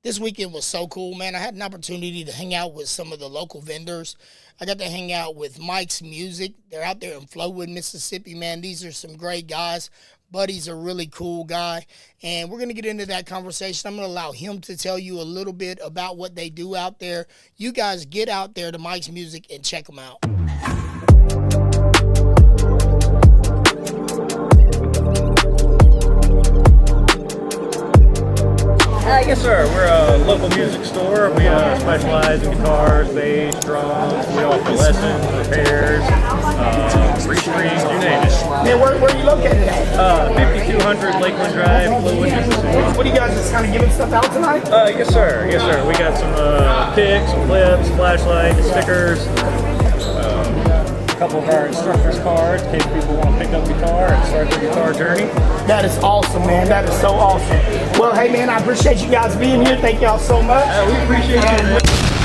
This weekend was so cool, man. I had an opportunity to hang out with some of the local vendors. I got to hang out with Mike's Music. They're out there in Flowood, Mississippi, man. These are some great guys. Buddy's a really cool guy, and we're going to get into that conversation. I'm going to allow him to tell you a little bit about what they do out there. You guys get out there to Mike's Music and check them out. Yes, sir. We're a local music store. We specialize in guitars, bass, drums. We offer lessons, repairs, restrings, you name it. Man, where are you located at? 5200 Lakeland Drive, Flowood, Mississippi. What are you guys just kind of giving stuff out tonight? Yes, sir. Yes, sir. We got some picks, some clips, flashlights, stickers. A couple of our instructors' cards in case people want to pick up guitar and start their guitar journey. That is awesome, man. That is so awesome. Well, hey, man, I appreciate you guys being here. Thank y'all so much. We appreciate it.